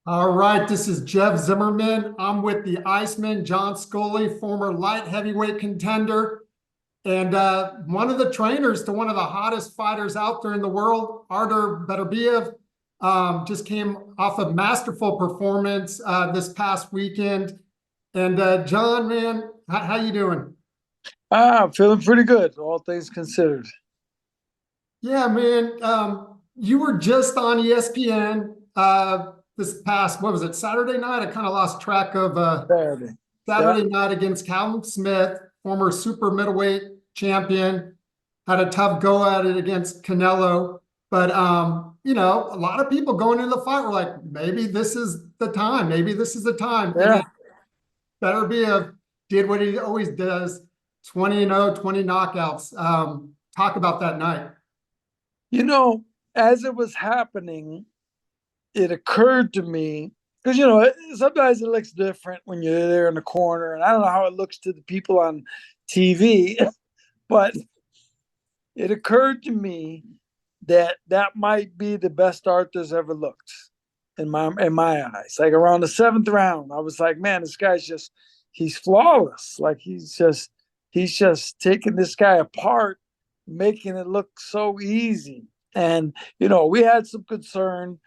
All right, this is Jeff Zimmerman. I'm with the Iceman John Scully, former light heavyweight contender, and one of the trainers to one of the hottest fighters out there in the world, Artur Beterbiev. Just came off a masterful performance this past weekend. And John, man, how you doing? Feeling pretty good, all things considered. Yeah, man. You were just on ESPN this past, what was it, Saturday night? I kind of lost track of Saturday. Yeah. Saturday night against Callum Smith, former super middleweight champion. Had a tough go at it against Canelo. But a lot of people going into the fight were like, maybe this is the time. Maybe this is the time. And then Yeah. Beterbiev did what he always does, 20-0, 20 knockouts. Talk about that night. You know, as it was happening, it occurred to me because sometimes it looks different when you're there in the corner, and I don't know how it looks to the people on TV, but it occurred to me that that might be the best Arthur's ever looked in my eyes. Like around the seventh round, I was like, man, this guy's just he's flawless. Like he's just taking this guy apart, making it look so easy. And we had some concern,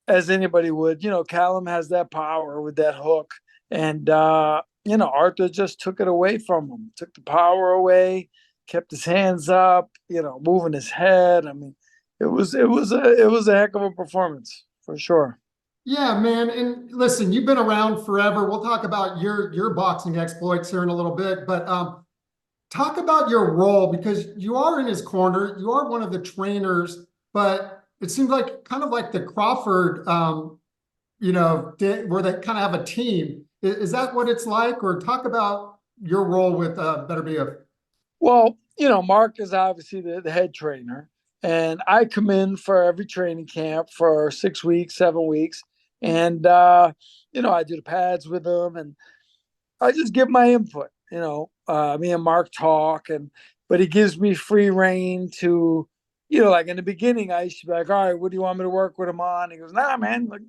as anybody would. Callum has that power with that hook, and Arthur just took it away from him, took the power away, kept his hands up, moving his head. I mean, it was a heck of a performance for sure. Yeah, man. And listen, you've been around forever. We'll talk about your boxing exploits here in a little bit, but talk about your role because you are in his corner. You are one of the trainers, but it seems like kind of like the Crawford, where they kind of have a team. Is that what it's like? Or talk about your role with Beterbiev. Well, Mark is obviously the head trainer, and I come in for every training camp for 6 weeks, 7 weeks, and I do the pads with them, and I just give my input. Me and Mark talk, but he gives me free reign to, like in the beginning, I used to be like, all right, what do you want me to work with him on? He goes, nah, man, like,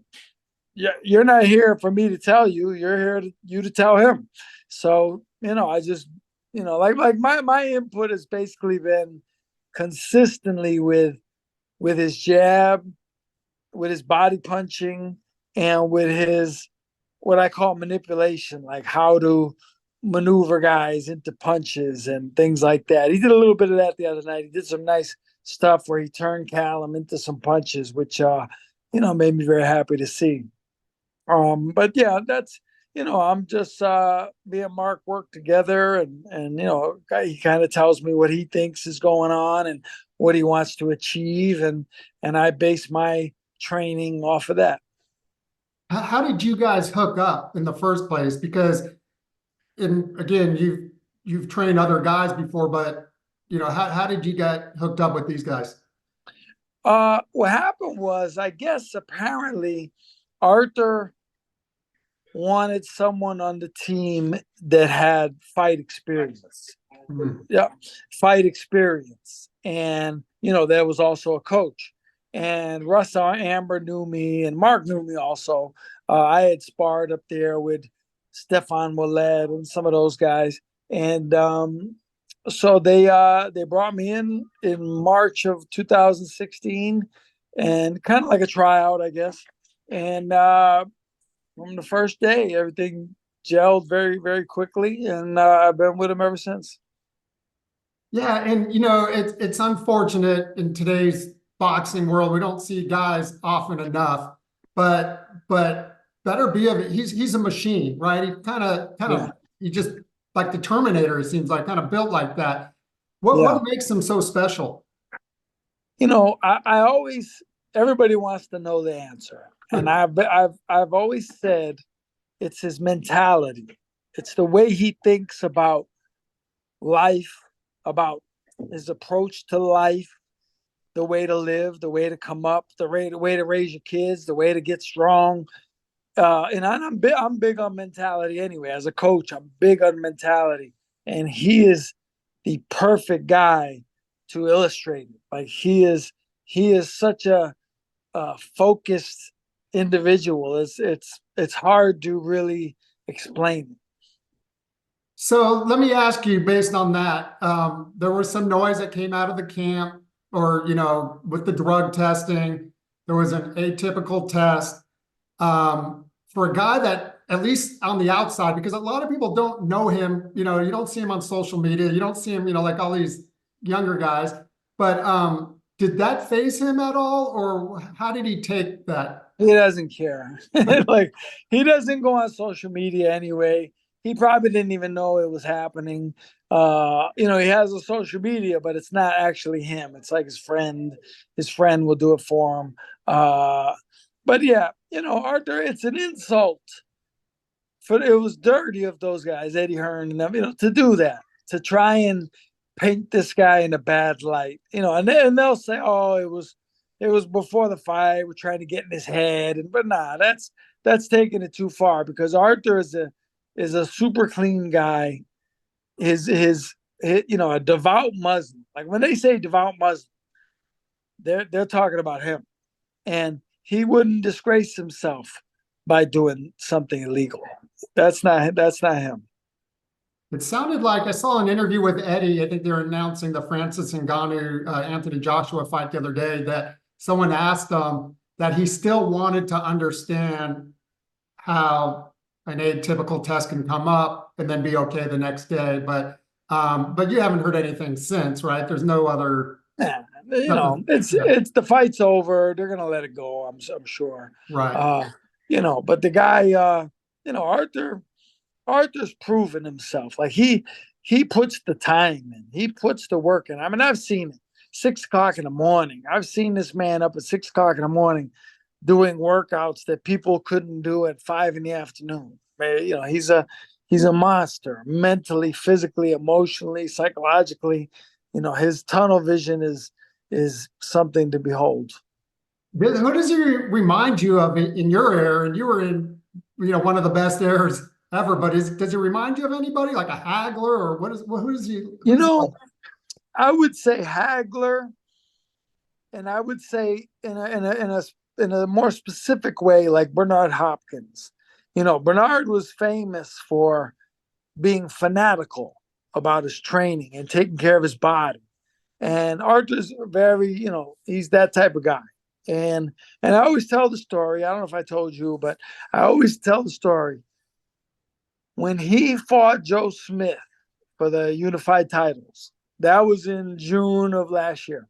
yeah, you're not here for me to tell you. You're here to tell him. So I just like my input has basically been consistently with his jab, with his body punching, and with his what I call manipulation, like how to maneuver guys into punches and things like that. He did a little bit of that the other night. He did some nice stuff where he turned Callum into some punches, which made me very happy to see. But yeah, that's I'm just me and Mark work together, and he kind of tells me what he thinks is going on and what he wants to achieve, and I base my training off of that. How did you guys hook up in the first place? Because again, you've trained other guys before, but how did you get hooked up with these guys? What happened was, I guess apparently Arthur wanted someone on the team that had fight experience. Hmm. Yeah, fight experience. And, there was also a coach. And Russ Amber knew me, and Mark knew me also. I had sparred up there with Stefan Willett and some of those guys. And so they brought me in March of 2016, and kind of like a tryout, I guess. And from the first day, everything gelled very, very quickly, and I've been with him ever since. Yeah, and it's unfortunate in today's boxing world we don't see guys often enough, but better be of it. He's a machine, right? He Yeah, he just like the Terminator. It seems like kind of built like that. What yeah. makes him so special? I always everybody wants to know the answer, and I've always said it's his mentality. It's the way he thinks about life, about his approach to life, the way to live, the way to come up, the way to raise your kids, the way to get strong. And I'm big on mentality anyway. As a coach, I'm big on mentality, and he is the perfect guy to illustrate it. Like he is such a focused individual. It's hard to really explain it. So let me ask you, based on that, there was some noise that came out of the camp, or with the drug testing, there was an atypical test. For a guy that, at least on the outside, because a lot of people don't know him, you don't see him on social media, you don't see him, like all these younger guys. But did that faze him at all, or how did he take that? He doesn't care. Like, he doesn't go on social media anyway. He probably didn't even know it was happening. He has a social media, but it's not actually him. It's like his friend. His friend will do it for him. But yeah, Artur, it's an insult. It was dirty of those guys, Eddie Hearn and them, to do that, to try and paint this guy in a bad light, and they'll say, oh, it was before the fight. We're trying to get in his head, but nah, that's taking it too far, because Artur is a super clean guy. His a devout Muslim. Like, when they say devout Muslim, they're talking about him, and he wouldn't disgrace himself by doing something illegal. That's not him. It sounded like I saw an interview with Eddie. I think they were announcing the Francis Ngannou Anthony Joshua fight the other day, that someone asked him that he still wanted to understand how an atypical test can come up and then be okay the next day. But you haven't heard anything since, right? There's no other. Yeah, it's the fight's over. They're gonna let it go. I'm sure. Right. But the guy, Arthur's proven himself. Like, he puts the time in. He puts the work in. I mean, I've seen it. 6 o'clock in the morning. I've seen this man up at 6 o'clock in the morning doing workouts that people couldn't do at 5 in the afternoon. He's a monster, mentally, physically, emotionally, psychologically. His tunnel vision is something to behold. Who does he remind you of in your era? And you were in, one of the best eras ever. But does he remind you of anybody, like a Hagler, or who is he? I would say Hagler, and I would say in a more specific way, like Bernard Hopkins. Bernard was famous for being fanatical about his training and taking care of his body. And Artur's very, he's that type of guy. And I always tell the story. I don't know if I told you, but I always tell the story. When he fought Joe Smith for the unified titles, that was in June of last year.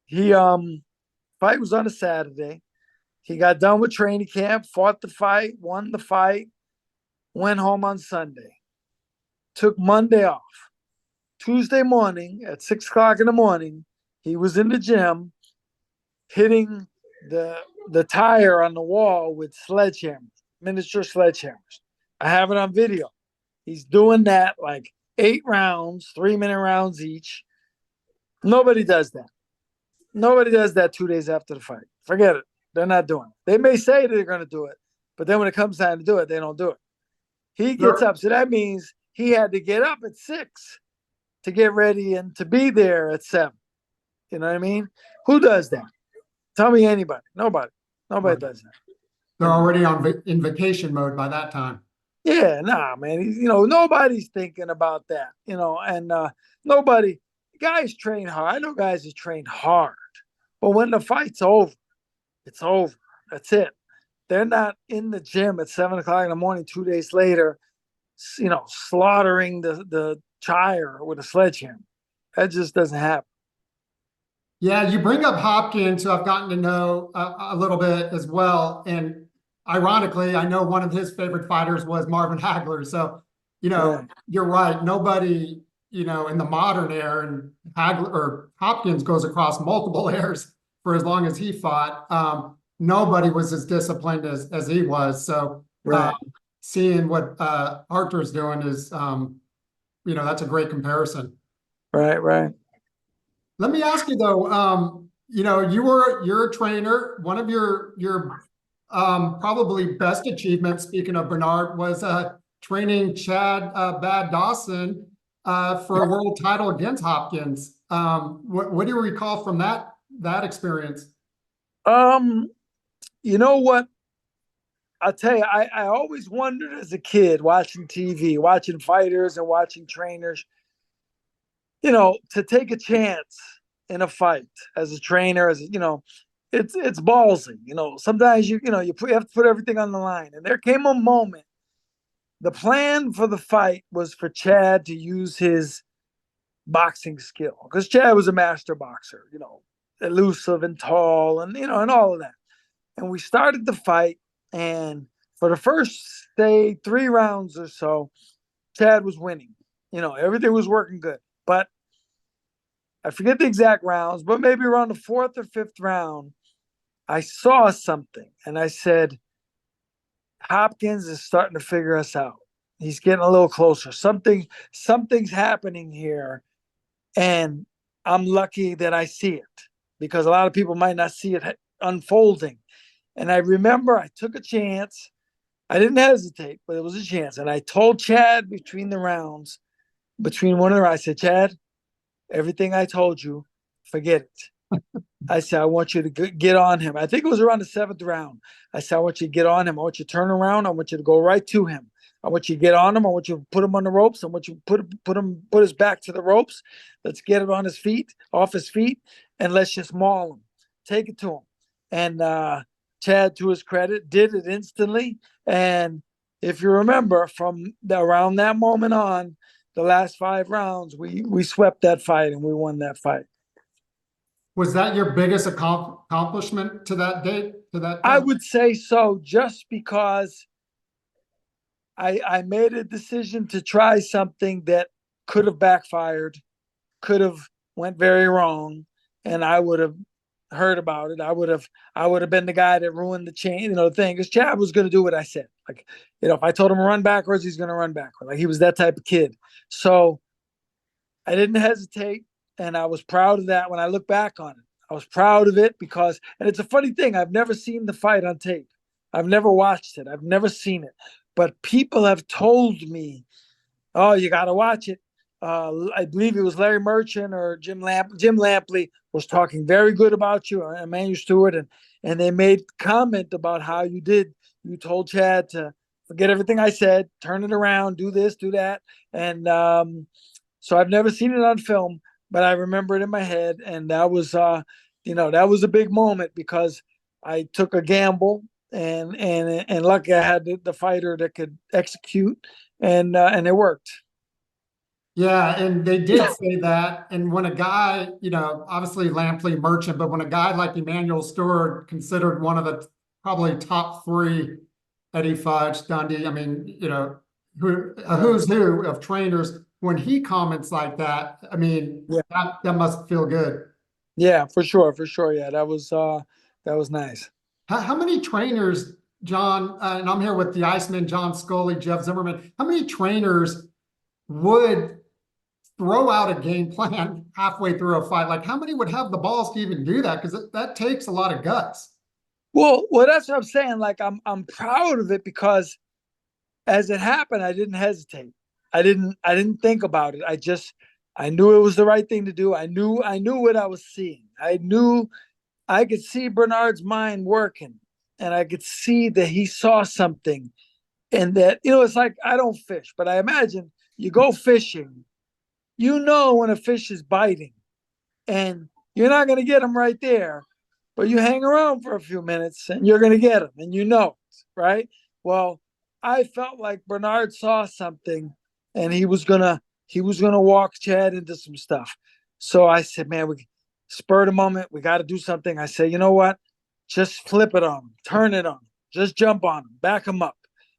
He fight was on a Saturday. He got done with training camp, fought the fight, won the fight, went home on Sunday. Took Monday off. Tuesday morning at 6 o'clock in the morning, he was in the gym hitting the tire on the wall with sledgehammers, miniature sledgehammers. I have it on video. He's doing that like 8 rounds, 3-minute rounds each. Nobody does that. Nobody does that 2 days after the fight. Forget it. They're not doing it. They may say they're going to do it, but then when it comes time to do it, they don't do it. He gets up. So that means he had to get up at 6 to get ready and to be there at 7. You know what I mean? Who does that? Tell me anybody. Nobody. Nobody does that. They're already in vacation mode by that time. Yeah, nah, man. Nobody's thinking about that. And nobody. Guys train hard. I know guys that train hard, but when the fight's over, it's over. That's it. They're not in the gym at 7 o'clock in the morning 2 days later, slaughtering the tire with a sledgehammer. That just doesn't happen. Yeah, you bring up Hopkins, who I've gotten to know a little bit as well. And ironically, I know one of his favorite fighters was Marvin Hagler. So, You're right. Nobody, in the modern era, and Hopkins goes across multiple eras for as long as he fought. Nobody was as disciplined as he was. So right. Seeing what Artur's doing is, that's a great comparison. Right. Let me ask you though, you're a trainer. One of your probably best achievements, speaking of Bernard, was training Chad Bad Dawson for a world title against Hopkins. What do you recall from that experience? you know what? I'll tell you, I always wondered as a kid watching TV, watching fighters and watching trainers, to take a chance in a fight as a trainer, it's ballsy. Sometimes you have to put everything on the line. And there came a moment. The plan for the fight was for Chad to use his boxing skill because Chad was a master boxer, elusive and tall and all of that. And we started the fight, and for the first, say, 3 rounds or so, Chad was winning. Everything was working good. But I forget the exact rounds, but maybe around the 4th or 5th round, I saw something and I said, Hopkins is starting to figure us out. He's getting a little closer. Something's happening here. And I'm lucky that I see it because a lot of people might not see it unfolding. And I remember I took a chance. I didn't hesitate, but it was a chance. And I told Chad between one of the rounds, I said, Chad, everything I told you, forget it. I said, I want you to get on him. I think it was around the 7th round. I said, I want you to get on him. I want you to turn around. I want you to go right to him. I want you to get on him. I want you to put him on the ropes. I want you to put his back to the ropes. Let's get it on his feet, off his feet, and let's just maul him. Take it to him. And Chad, to his credit, did it instantly. And if you remember, from around that moment on, the last 5 rounds, we swept that fight and we won that fight. Was that your biggest accomplishment to that date? I would say so, just because I made a decision to try something that could have backfired, could have went very wrong, and I would have heard about it. I would have been the guy that ruined the chain, the thing. Because Chad was going to do what I said. Like, if I told him to run backwards, he's going to run backwards. Like, he was that type of kid. So I didn't hesitate, and I was proud of that when I look back on it. I was proud of it because, and it's a funny thing, I've never seen the fight on tape. I've never watched it. I've never seen it. But people have told me, oh, you got to watch it. I believe it was Larry Merchant or Jim Lampley was talking very good about you, Emmanuel Stewart, and they made comment about how you did. You told Chad to forget everything I said, turn it around, do this, do that. And so I've never seen it on film, but I remember it in my head. And that was, that was a big moment because I took a gamble and lucky I had the fighter that could execute, and it worked. Yeah, and they did say that. And when a guy, obviously Lampley Merchant, but when a guy like Emmanuel Stewart, considered one of the probably top 3 Eddie Fudge, Dundee, I mean, a who's who of trainers, when he comments like that, I mean, that must feel good. Yeah, for sure. Yeah, that was nice. How many trainers, John, and I'm here with the Iceman, John Scully, Jeff Zimmerman, how many trainers would throw out a game plan halfway through a fight? Like, how many would have the balls to even do that? Because that takes a lot of guts. Well, that's what I'm saying. Like, I'm proud of it because as it happened, I didn't hesitate. I didn't think about it. I knew it was the right thing to do. I knew what I was seeing. I knew I could see Bernard's mind working, and I could see that he saw something, and that, it's like, I don't fish, but I imagine you go fishing, when a fish is biting, and you're not going to get him right there, but you hang around for a few minutes and you're going to get him, and right? Well, I felt like Bernard saw something, and he was gonna walk Chad into some stuff. So I said, man, we spurred a moment. We got to do something. I said, you know what? Just flip it on him, turn it on him, just jump on him, back him up.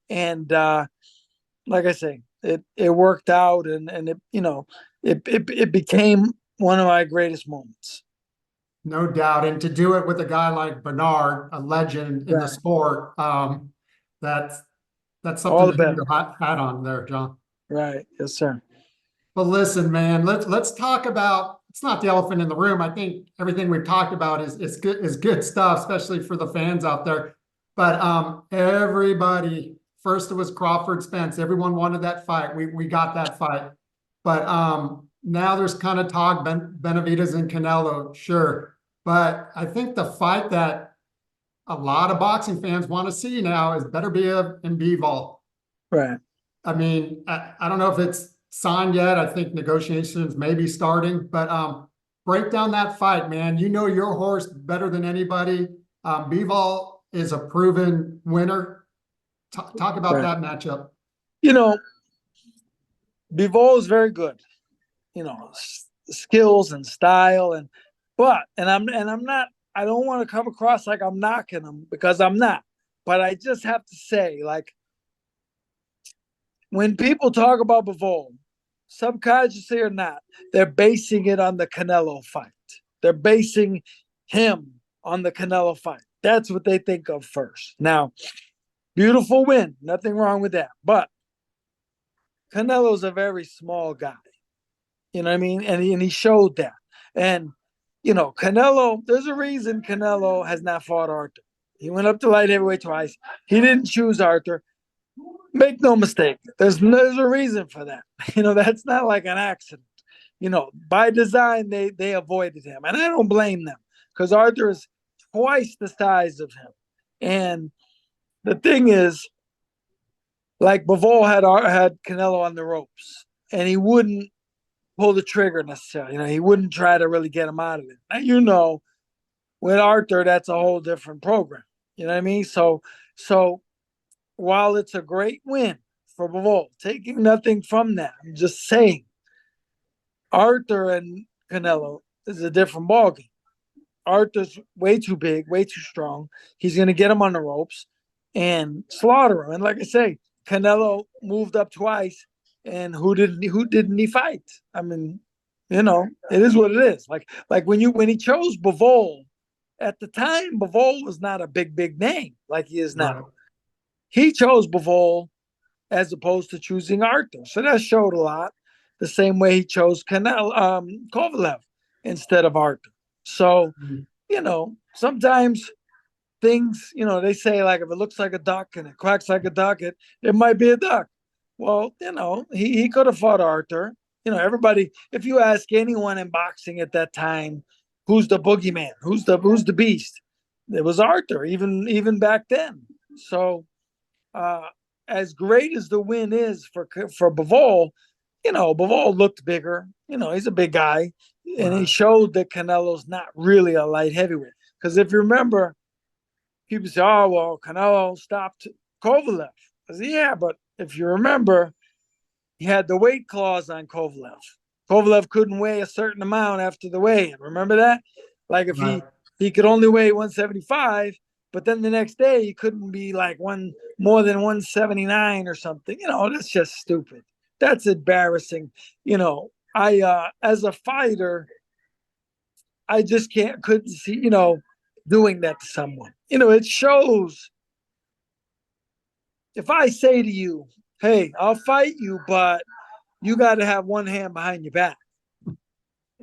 And like I say, it worked out, and it became one of my greatest moments. No doubt. And to do it with a guy like Bernard, a legend in the sport, that's something to hang your hat on there, John. Right. Yes, sir. But listen, man, let's talk about, it's not the elephant in the room. I think everything we've talked about is good stuff, especially for the fans out there. But everybody, first it was Crawford Spence. Everyone wanted that fight. We got that fight. But now there's kind of talk, Benavidez and Canelo, sure. But I think the fight that a lot of boxing fans want to see now is Beterbiev and Bivol. Right. I mean, I don't know if it's signed yet. I think negotiations may be starting, but break down that fight, man. You know your horse better than anybody. Bivol is a proven winner. Talk about Right. that matchup. You know, Bivol is very good. You know, skills and style, and I'm not. I don't want to come across like I'm knocking him because I'm not. But I just have to say, like, when people talk about Bivol, subconsciously or not, they're basing it on the Canelo fight. They're basing him on the Canelo fight. That's what they think of first. Now, beautiful win, nothing wrong with that. But Canelo's a very small guy. You know what I mean? And he showed that. And, you know, Canelo, there's a reason Canelo has not fought Artur. He went up to light heavyweight twice. He didn't choose Artur. Make no mistake. There's a reason for that. You know, that's not like an accident. You know, by design, they avoided him. And I don't blame them because Artur is twice the size of him. And the thing is, like Bivol had Canelo on the ropes, and he wouldn't pull the trigger necessarily. You know, he wouldn't try to really get him out of it. Now, you know, with Artur, that's a whole different program. You know what I mean? So while it's a great win for Bivol, taking nothing from that, I'm just saying Artur and Canelo is a different ballgame. Arthur's way too big, way too strong. He's going to get him on the ropes and slaughter him. And like I say, Canelo moved up twice, and who didn't he fight? I mean, you know, it is what it is. Like when he chose Bivol, at the time, Bivol was not a big name like he is now. Right. He chose Bivol as opposed to choosing Artur, so that showed a lot. The same way he chose Kovalev instead of Artur. So, you know, sometimes things, you know, they say like if it looks like a duck and it quacks like a duck, it might be a duck. Well, you know, he could have fought Artur. You know, everybody, if you ask anyone in boxing at that time, who's the boogeyman? Who's the beast? It was Artur, even back then. So as great as the win is for Bivol, you know, Bivol looked bigger. You know, he's a big guy, and he showed that Canelo's not really a light heavyweight. Because if you remember, people say, "Oh, well, Canelo stopped Kovalev." I said, "Yeah, but if you remember, he had the weight clause on Kovalev. Kovalev couldn't weigh a certain amount after the weigh-in. Remember that? Like if Right. he could only weigh 175, but then the next day he couldn't be like more than 179 or something. You know, that's just stupid. That's embarrassing. You know, I as a fighter, I just couldn't see, you know, doing that to someone. You know, it shows if I say to you, hey, I'll fight you, but you got to have one hand behind your back.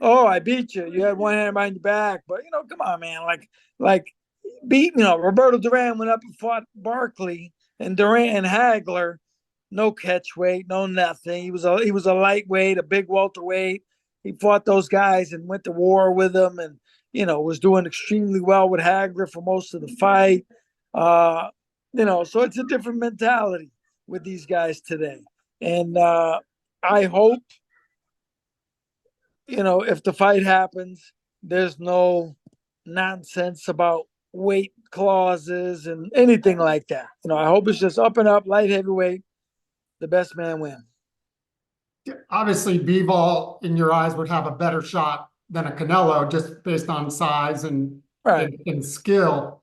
Oh, I beat you. You had one hand behind your back, but you know, come on, man. Like beat, you know, Roberto Duran went up and fought Barkley and Duran and Hagler, no catch weight, no nothing. He was a lightweight, a big welterweight. He fought those guys and went to war with them, and you know was doing extremely well with Hagler for most of the fight. You know, so it's a different mentality with these guys today, and I hope you know if the fight happens, there's no nonsense about weight clauses and anything like that. You know, I hope it's just up and up, light heavyweight, the best man win. Obviously, Bivol, in your eyes, would have a better shot than a Canelo just based on size Right. and skill.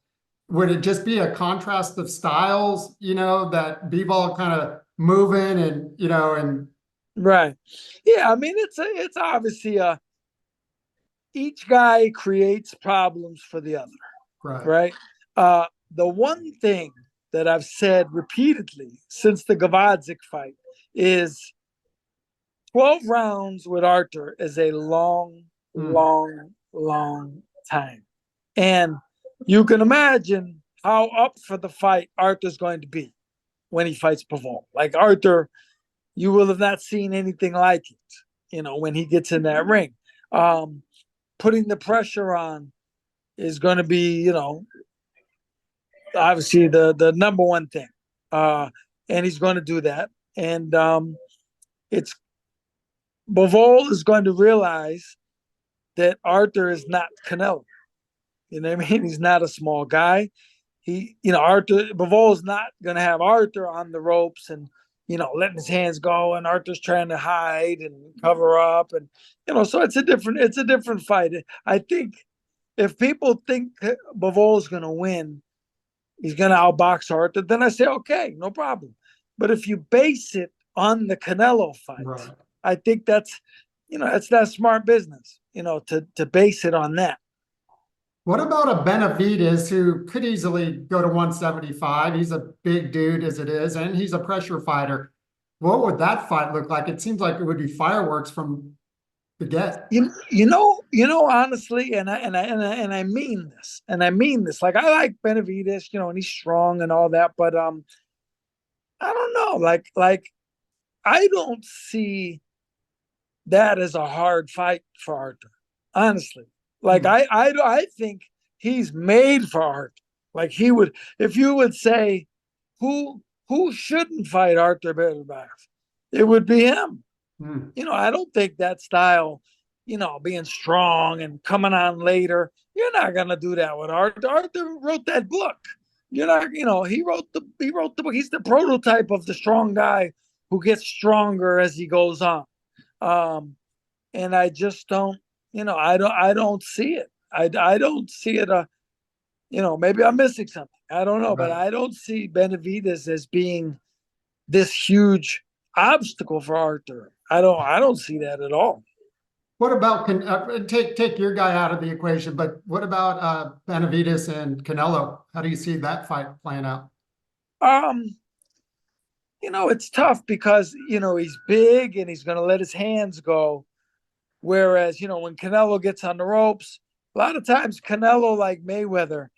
Would it just be a contrast of styles, you know, that Bivol kind of moving and, you know, and Right. Yeah, I mean it's obviously each guy creates problems for the other, right. right? The one thing that I've said repeatedly since the Gavadzik fight is 12 rounds with Artur is a long, long time. And you can imagine how up for the fight Arthur's going to be when he fights Bivol. Like Artur, you will have not seen anything like it, you know, when he gets in that ring. Putting the pressure on is going to be, you know, obviously the number one thing. And he's going to do that. And it's Bivol is going to realize that Artur is not Canelo. You know what I mean? He's not a small guy. Artur Bivol is not going to have Artur on the ropes and letting his hands go, and Artur's trying to hide and cover up, and so it's a different fight. I think if people think Bivol is going to win, he's going to outbox Artur, then I say okay, no problem. But if you base it on the Canelo fight, right, I think that's not smart business, to base it on that. What about a Benavidez who could easily go to 175? He's a big dude as it is, and he's a pressure fighter. What would that fight look like? It seems like it would be fireworks from the get. Honestly, and I mean this. Like, I like Benavidez, and he's strong and all that, but I don't know. Like I don't see that as a hard fight for Artur, honestly. Like, I think he's made for Artur. Like, he would, if you would say who shouldn't fight Artur Beterbiev, it would be him. I don't think that style, being strong and coming on later, you're not gonna do that with Artur. Artur wrote that book. You're not, he wrote the book. He's the prototype of the strong guy who gets stronger as he goes on. And I just don't. I don't see it. I don't see it. Maybe I'm missing something. I don't know, right. But I don't see Benavidez as being this huge obstacle for Artur. I don't see that at all. What about take your guy out of the equation? But what about Benavidez and Canelo? How do you see that fight playing out? It's tough because he's big and he's going to let his hands go. Whereas, when Canelo gets on the ropes, a lot of times Canelo, like Mayweather,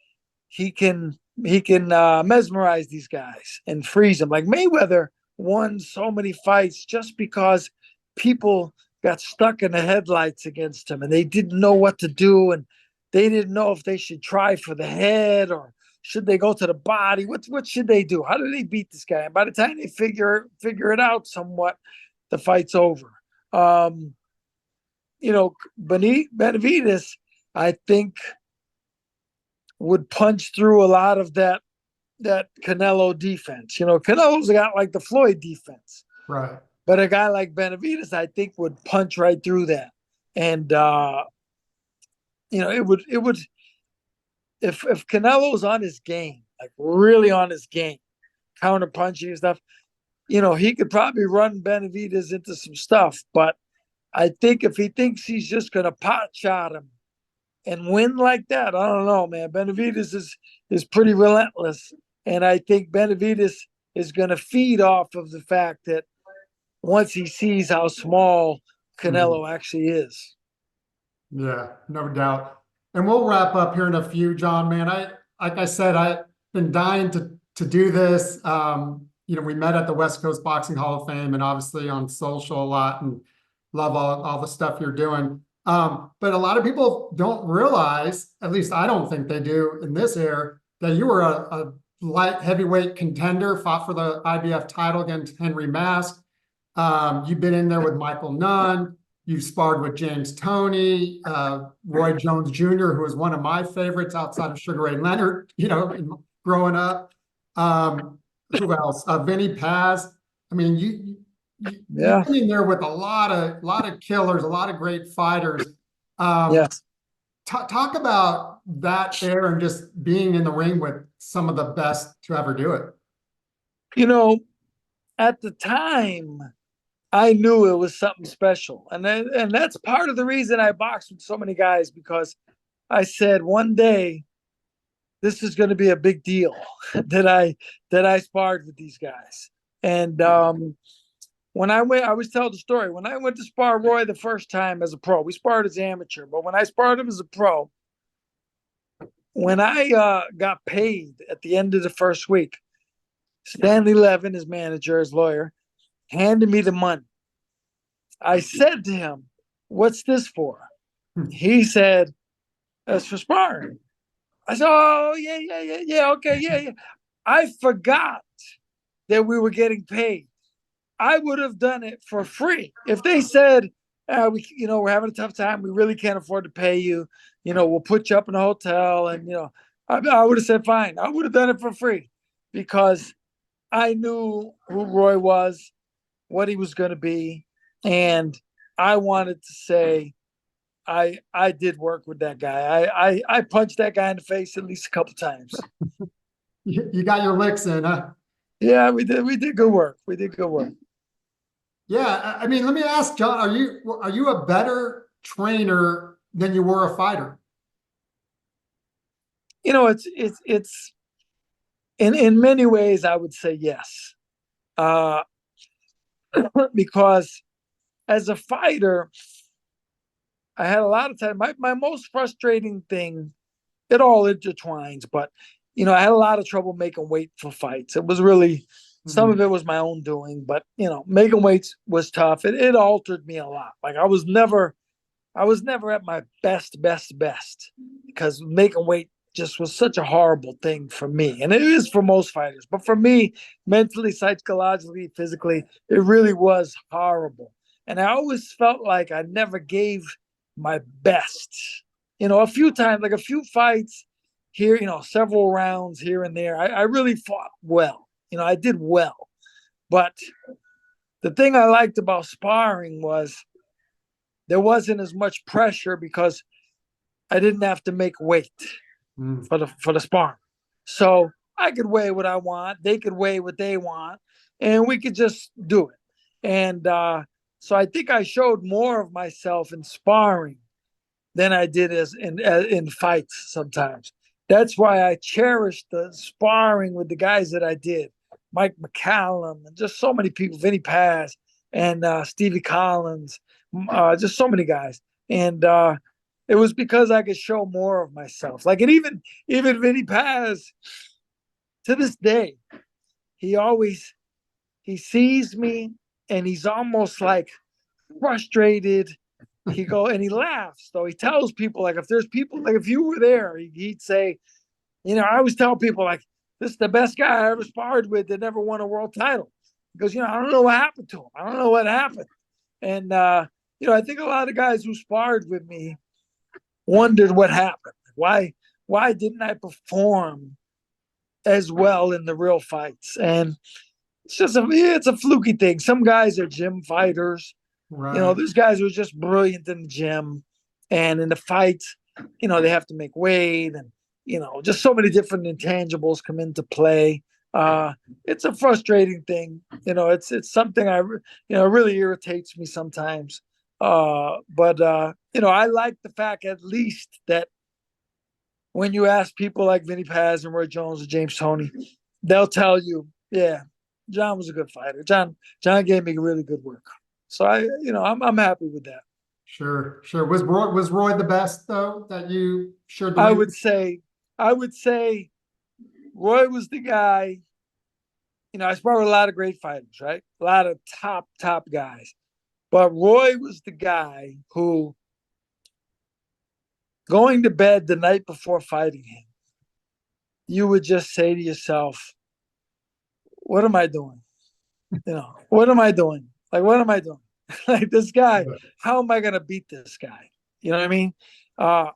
he can mesmerize these guys and freeze them. Like, Mayweather won so many fights just because people got stuck in the headlights against him and they didn't know what to do, and they didn't know if they should try for the head or should they go to the body. What should they do? How do they beat this guy? And by the time they figure it out somewhat, the fight's over. Benavidez, I think, would punch through a lot of that Canelo defense. Canelo's got like the Floyd defense, right? But a guy like Benavidez, I think, would punch right through that. And it would if Canelo's on his game, like really on his game, counter punching and stuff, he could probably run Benavidez into some stuff, but I think if he thinks he's just going to pot shot him and win like that, I don't know, man. Benavidez is pretty relentless. And I think Benavidez is going to feed off of the fact that once he sees how small Canelo actually is. Yeah, no doubt. And we'll wrap up here in a few, John, man. Like I said, I've been dying to do this. We met at the West Coast Boxing Hall of Fame and obviously on social a lot, and love all the stuff you're doing. But a lot of people don't realize, at least I don't think they do in this era, that you were a light heavyweight contender, fought for the IBF title against Henry Mask. You've been in there with Michael Nunn. You've sparred with James Toney, Roy Jones Jr., who was one of my favorites outside of Sugar Ray Leonard, growing up. Who else? Vinny Paz. I mean, you've been in there with a lot of killers, a lot of great fighters. Yes. Talk about that era and just being in the ring with some of the best to ever do it. At the time, I knew it was something special. And that's part of the reason I boxed with so many guys, because I said one day, this is going to be a big deal that I sparred with these guys. And when I went, I always tell the story. When I went to spar Roy the first time as a pro, we sparred as amateur, but when I sparred him as a pro, when I got paid at the end of the first week, Stanley Levin, his manager, his lawyer, handed me the money. I said to him, "What's this for?" He said, "That's for sparring." I said, oh, yeah, okay, yeah. I forgot that we were getting paid. I would have done it for free. If they said, we're having a tough time, we really can't afford to pay you, we'll put you up in a hotel, and I would have said fine. I would have done it for free because I knew who Roy was, what he was going to be, and I wanted to say I did work with that guy. I punched that guy in the face at least a couple times. You got your licks in, huh? Yeah, we did. We did good work. We did good work. Yeah, I mean, let me ask, John, are you a better trainer than you were a fighter? It's in many ways I would say yes, uh, because as a fighter, I had a lot of time. My most frustrating thing, it all intertwines, but I had a lot of trouble making weight for fights. It was really some of it was my own doing, but making weights was tough. It altered me a lot. Like I was never at my best because making weight just was such a horrible thing for me. And it is for most fighters. But for me, mentally, psychologically, physically, it really was horrible. And I always felt like I never gave my best. A few times, like a few fights here, several rounds here and there. I really fought well. I did well. But the thing I liked about sparring was there wasn't as much pressure because I didn't have to make weight for the sparring. So I could weigh what I want, they could weigh what they want, and we could just do it. And so I think I showed more of myself in sparring than I did as in fights sometimes. That's why I cherished the sparring with the guys that I did. Mike McCallum and just so many people, Vinny Paz and Stevie Collins, just so many guys. And it was because I could show more of myself. Like, and even Vinny Paz, to this day, he sees me and he's almost like frustrated. He laughs. So he tells people, like, if there's people, like if you were there, he'd say, I always tell people, like, this is the best guy I ever sparred with that never won a world title. Because, I don't know what happened to him. I don't know what happened. And, I think a lot of guys who sparred with me wondered what happened. Why didn't I perform as well in the real fights? And it's a fluky thing. Some guys are gym fighters. Right. There's guys who are just brilliant in the gym. And in the fights, they have to make weight and, just so many different intangibles come into play. It's a frustrating thing. It's something really irritates me sometimes. But I like the fact at least that when you ask people like Vinny Paz and Roy Jones or James Toney, they'll tell you, yeah, John was a good fighter. John gave me really good work. So I'm happy with that. Sure. Was Roy the best though that you shared the I ring? would say Roy was the guy. I sparred with a lot of great fighters, right? A lot of top guys. But Roy was the guy who, going to bed the night before fighting him, you would just say to yourself, what am I doing? What am I doing? Like, what am I doing? Like, this guy, how am I going to beat this guy? You know what I mean?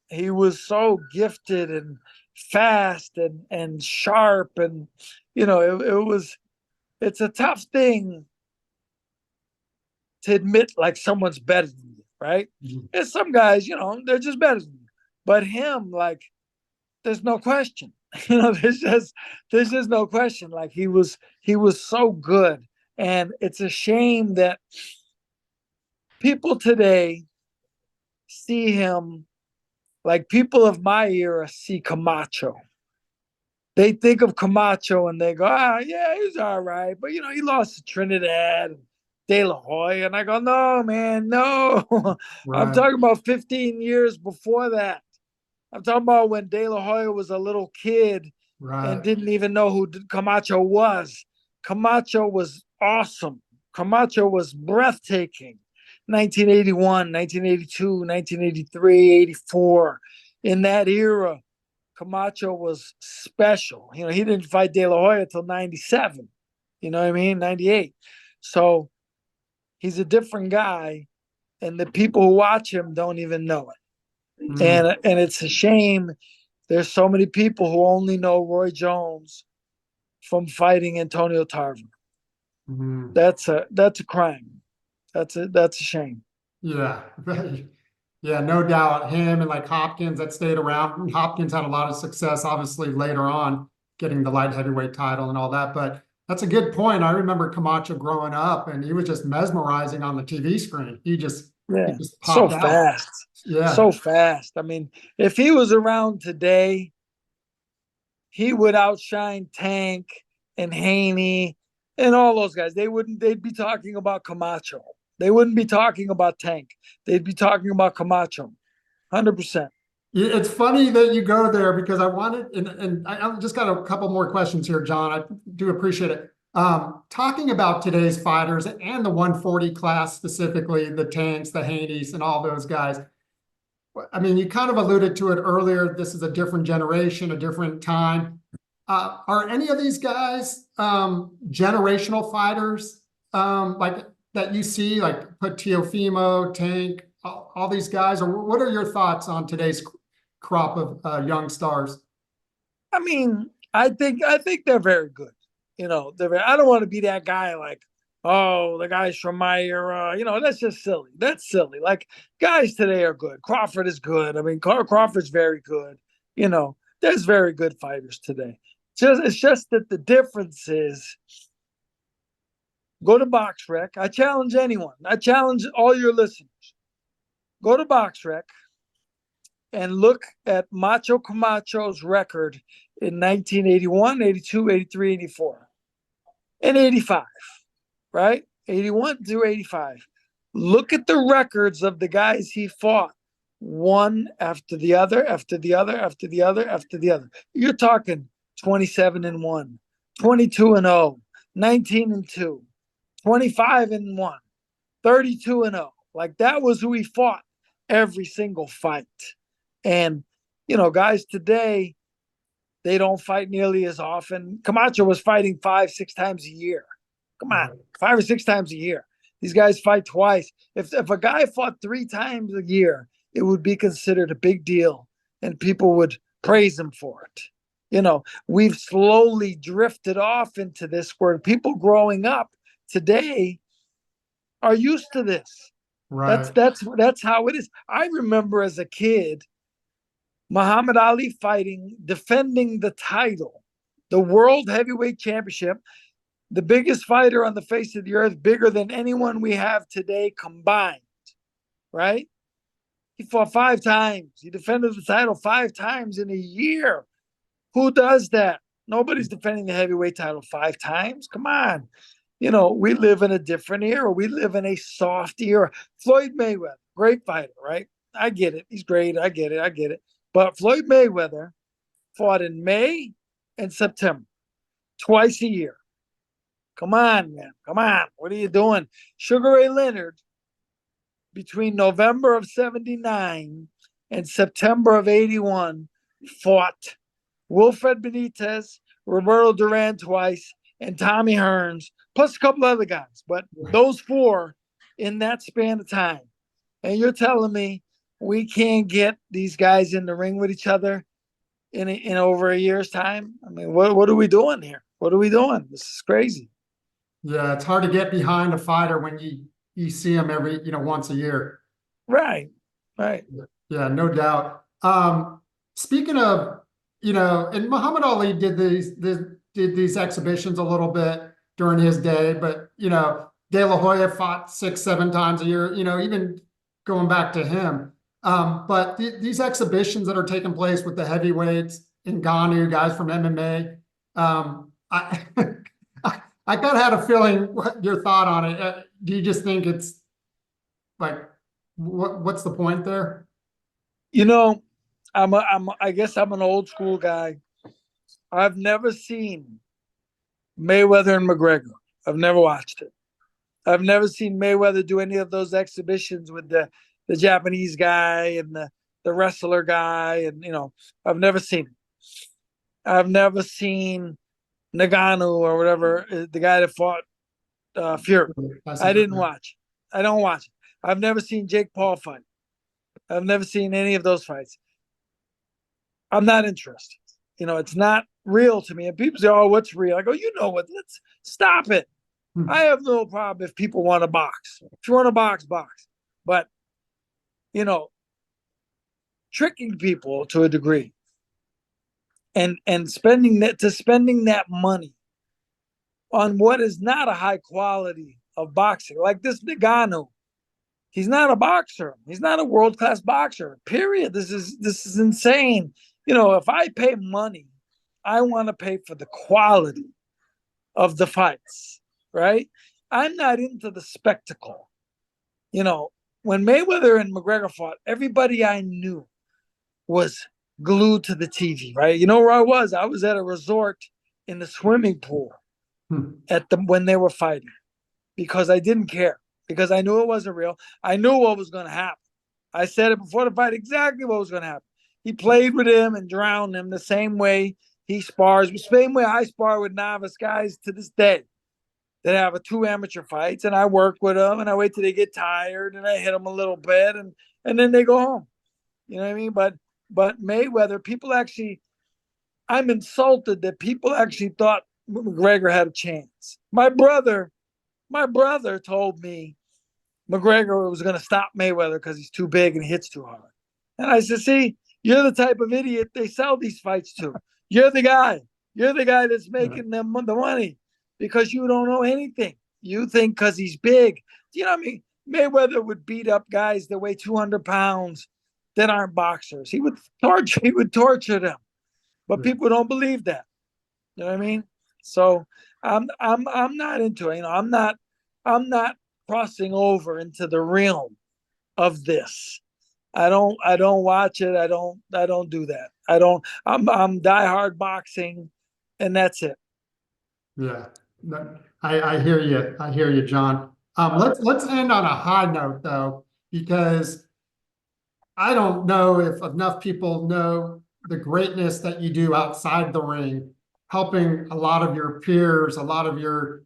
He was so gifted and fast and sharp. And, it's a tough thing to admit, like, someone's better than you, right? And some guys, they're just better than you. But him, like, there's no question. There's just no question. Like, he was so good. And it's a shame that people today see him like people of my era see Camacho. They think of Camacho and they go, yeah, he's all right. But, he lost to Trinidad and De La Hoya. And I go, no, man, no. Right. I'm talking about 15 years before that. I'm talking about when De La Hoya was a little kid and didn't even know who Camacho was. Camacho was awesome. Camacho was breathtaking. 1981, 1982, 1983, 84. In that era, Camacho was special. You know, he didn't fight De La Hoya until 97. You know what I mean? 98. So he's a different guy, and the people who watch him don't even know it. Mm, And it's a shame there's so many people who only know Roy Jones from fighting Antonio Tarver. mm. That's a crime. That's a shame. Yeah. Yeah, no doubt. Him and like Hopkins that stayed around. Hopkins had a lot of success, obviously, later on, getting the light heavyweight title and all that. But that's a good point. I remember Camacho growing up and he was just mesmerizing on the TV screen. He Yeah. just So popped out. fast. Yeah. So fast. I mean, if he was around today, he would outshine Tank and Haney and all those guys. They'd be talking about Camacho. They wouldn't be talking about Tank. They'd be talking about Camacho. 100%. It's funny that you go there because I wanted, and I just got a couple more questions here, John. I do appreciate it. Talking about today's fighters and the 140 class specifically, the Tanks, the Haneys, and all those guys. I mean, you kind of alluded to it earlier. This is a different generation, a different time. Are any of these guys generational fighters like that you see, like put Teofimo, Tank, all these guys? Or what are your thoughts on today's crop of young stars? I mean, I think they're very good. You know, I don't want to be that guy like, oh, the guys from my era. You know, that's just silly. That's silly. Like guys today are good. Crawford is good. I mean, Crawford's very good. You know, there's very good fighters today. It's just that the difference is go to BoxRec. I challenge anyone. I challenge all your listeners. Go to BoxRec and look at Macho Camacho's record in 1981, 82, 83, 84, and 85, right? 81 through 85. Look at the records of the guys he fought, one after the other, after the other, after the other, after the other. You're talking 27-1, 22-0, 19-2, 25-1, 32-0. Like that was who he fought every single fight. And, you know, guys today, they don't fight nearly as often. Camacho was fighting 5-6 times a year. Come on, 5 or 6 times a year. These guys fight twice. If a guy fought 3 times a year, it would be considered a big deal and people would praise him for it. You know, we've slowly drifted off into this where people growing up today are used to this. Right. That's how it is. I remember as a kid, Muhammad Ali fighting, defending the title, the World Heavyweight Championship, the biggest fighter on the face of the earth, bigger than anyone we have today combined, right? He fought 5 times. He defended the title 5 times in a year. Who does that? Nobody's defending the heavyweight title 5 times. Come on. You know, we live in a different era. We live in a soft era. Floyd Mayweather, great fighter, right? I get it. He's great. I get it. But Floyd Mayweather fought in May and September, twice a year. Come on, man. Come on. What are you doing? Sugar Ray Leonard, between November of 79 and September of 81, fought Wilfred Benitez, Roberto Duran twice, and Tommy Hearns, plus a couple other guys. But those 4 in that span of time. And you're telling me we can't get these guys in the ring with each other in over a year's time? I mean, what are we doing here? What are we doing? This is crazy. Yeah, it's hard to get behind a fighter when you see him every, once a year. Right. Right. Yeah, no doubt. Speaking of, and Muhammad Ali did these exhibitions a little bit during his day, but De La Hoya fought 6-7 times a year, even going back to him. But these exhibitions that are taking place with the heavyweights, Ngannou, guys from MMA, I I kind of had a feeling what your thought on it. Do you just think it's like what's the point there? You know, I guess I'm an old school guy. I've never seen Mayweather and McGregor. I've never watched it. I've never seen Mayweather do any of those exhibitions with the Japanese guy and the wrestler guy, and I've never seen it. I've never seen Nagano or whatever, the guy that fought Fury. I didn't watch. I don't watch it. I've never seen Jake Paul fight. I've never seen any of those fights. I'm not interested. It's not real to me. And people say, "Oh, what's real?" I go, "You know what? Let's stop it." I have no problem if people want to box. If you want to box, box. But tricking people to a degree, and spending that money on what is not a high quality of boxing, like this Nagano. He's not a boxer. He's not a world-class boxer. Period. This is insane. If I pay money, I want to pay for the quality of the fights, right? I'm not into the spectacle. When Mayweather and McGregor fought, everybody I knew was glued to the TV, right? You know where I was? I was at a resort in the swimming pool when they were fighting, because I didn't care, because I knew it wasn't real. I knew what was going to happen. I said it before the fight, exactly what was going to happen. He played with him and drowned him the same way he spars, the same way I spar with novice guys to this day that have 2 amateur fights, and I work with them, and I wait till they get tired, and I hit them a little bit, and then they go home. You know what I mean? But Mayweather, I'm insulted that people actually thought McGregor had a chance. My brother told me McGregor was going to stop Mayweather because he's too big and he hits too hard. And I said, see, you're the type of idiot they sell these fights to. You're the guy that's making them the money, because you don't know anything. You think because he's big. You know what I mean? Mayweather would beat up guys that weigh 200 pounds that aren't boxers. He would torture them. But people don't believe that. You know what I mean? So I'm not into it. I'm not crossing over into the realm of this. I don't watch it. I don't do that. I'm diehard boxing, and that's it. Yeah, I hear you. I hear you, John. Let's end on a high note though, because I don't know if enough people know the greatness that you do outside the ring, helping a lot of your peers, a lot of your,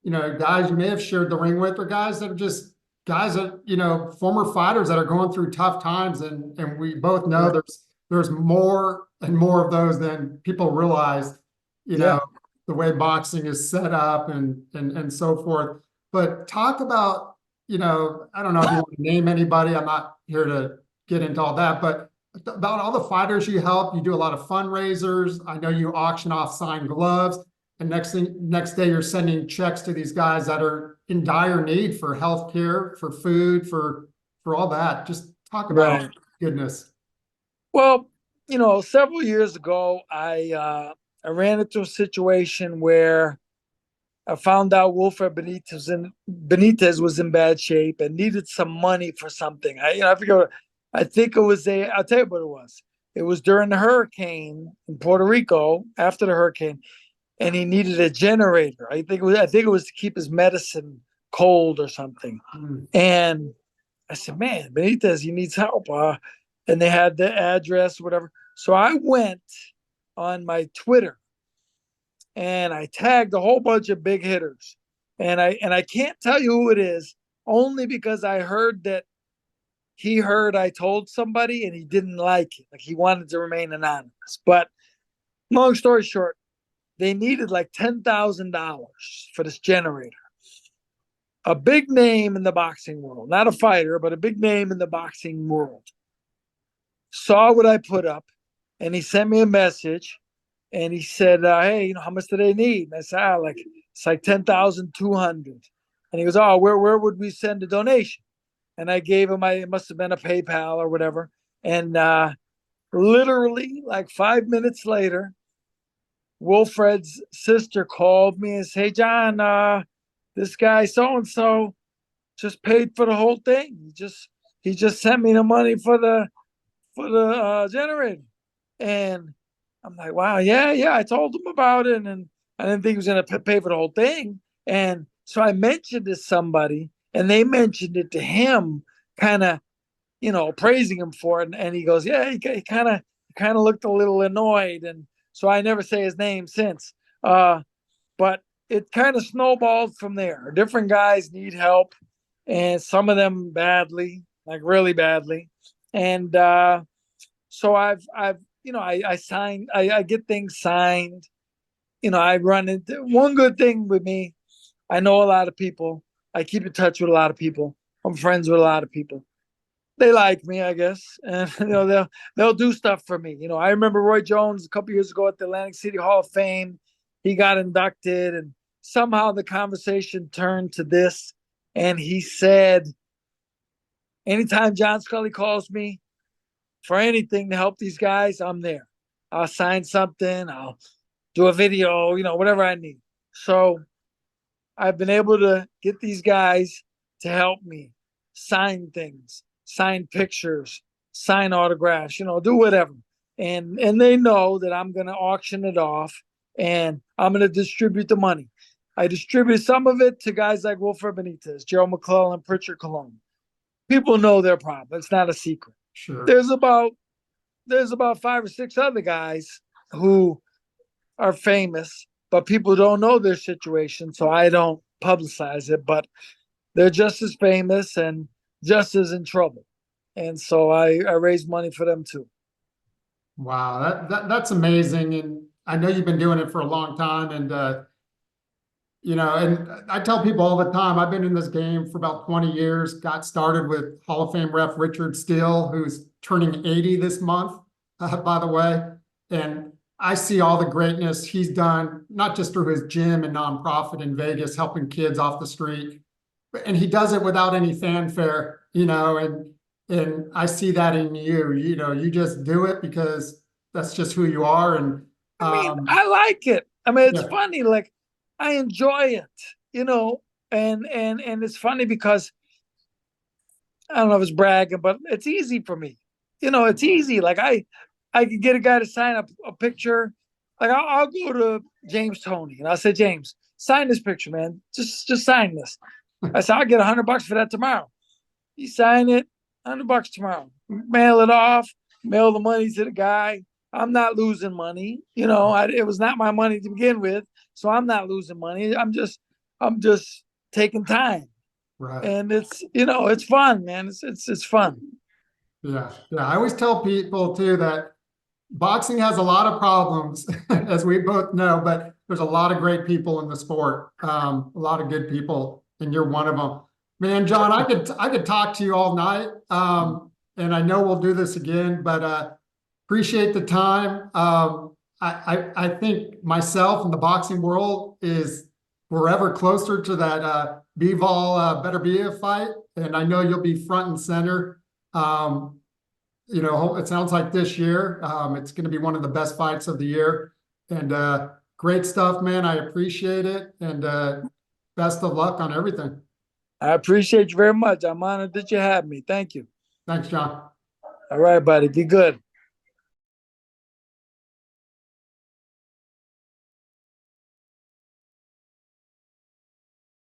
guys you may have shared the ring with, or guys that are just guys that, former fighters that are going through tough times. And we both know there's more and more of those than people realize, the way boxing is set up and so forth. But talk about, I don't know if you want to name anybody. I'm not here to get into all that, but about all the fighters you help. You do a lot of fundraisers. I know you auction off signed gloves, and next day you're sending checks to these guys that are in dire need for health care, for food, for all that. Just talk about goodness. Well, several years ago, I ran into a situation where I found out Wilfred Benitez was in bad shape and needed some money for something. I forget. I think it was I'll tell you what it was. It was during the hurricane in Puerto Rico, after the hurricane, and he needed a generator. I think it was to keep his medicine cold or something. And I said, man, Benitez, he needs help. And they had the address, whatever. So I went on my Twitter and I tagged a whole bunch of big hitters. And I can't tell you who it is, only because I heard that he heard I told somebody and he didn't like it. Like, he wanted to remain anonymous. But long story short, they needed like $10,000 for this generator. A big name in the boxing world, not a fighter, but a big name in the boxing world, saw what I put up, and he sent me a message, and he said, hey, how much do they need? And I said, it's like 10,200. And he goes, oh, where would we send a donation? And I gave him, it must have been a PayPal or whatever. And literally like 5 minutes later, Wilfred's sister called me and said, hey, John, this guy so-and-so just paid for the whole thing. He just sent me the money for the generator. And I'm like, wow, yeah, I told him about it, and I didn't think he was going to pay for the whole thing. And so I mentioned it to somebody, and they mentioned it to him, kind of, praising him for it. And he goes, yeah, he kind kind of looked a little annoyed, and so I never say his name since. But it kind of snowballed from there. Different guys need help, and some of them badly, like really badly. And so I've I sign, I get things signed. I run into one good thing with me. I know a lot of people. I keep in touch with a lot of people. I'm friends with a lot of people. They like me, I guess, and they'll do stuff for me. I remember Roy Jones a couple years ago at the Atlantic City Hall of Fame. He got inducted, and somehow the conversation turned to this, and he said, "Anytime John Scully calls me for anything to help these guys, I'm there. I'll sign something. I'll do a video, whatever I need." So I've been able to get these guys to help me sign things, sign pictures, sign autographs, do whatever. And they know that I'm going to auction it off and I'm going to distribute the money. I distribute some of it to guys like Wilfred Benitez, Gerald McClellan, Pritchard Cologne. People know their problem. It's not a secret. Sure. There's about 5 or 6 other guys who are famous, but people don't know their situation, so I don't publicize it. But they're just as famous and just as in trouble, and so I raise money for them too. Wow, that's amazing, and I know you've been doing it for a long time, and and I tell people all the time, I've been in this game for about 20 years. Got started with Hall of Fame ref Richard Steele, who's turning 80 this month, by the way, and I see all the greatness he's done, not just through his gym and nonprofit in Vegas, helping kids off the street, and he does it without any fanfare, and I see that in you. You just do it because that's just who you are. And I like it. It's yeah. funny. Like, I enjoy it, and it's funny because I don't know if it's bragging, but it's easy for me. It's easy. Like I could get a guy to sign a picture. Like I'll go to James Toney and I'll say, "James, sign this picture, man. Just sign this." I said, "I'll get $100 for that tomorrow." You sign it, $100 tomorrow. Mail it off. Mail the money to the guy. I'm not losing money. It was not my money to begin with, so I'm not losing money. I'm just taking time. Right. And it's fun, man. It's fun. Yeah. I always tell people too that boxing has a lot of problems, as we both know, but there's a lot of great people in the sport. A lot of good people, and you're one of them. Man, John, I could talk to you all night, and I know we'll do this again, but appreciate the time. I think myself and the boxing world is forever closer to that Bivol Beterbiev fight, and I know you'll be front and center. It sounds like this year it's going to be one of the best fights of the year, and great stuff, man. I appreciate it, and best of luck on everything. I appreciate you very much. I'm honored that you had me. Thank you. Thanks, John. All right, buddy. Be good.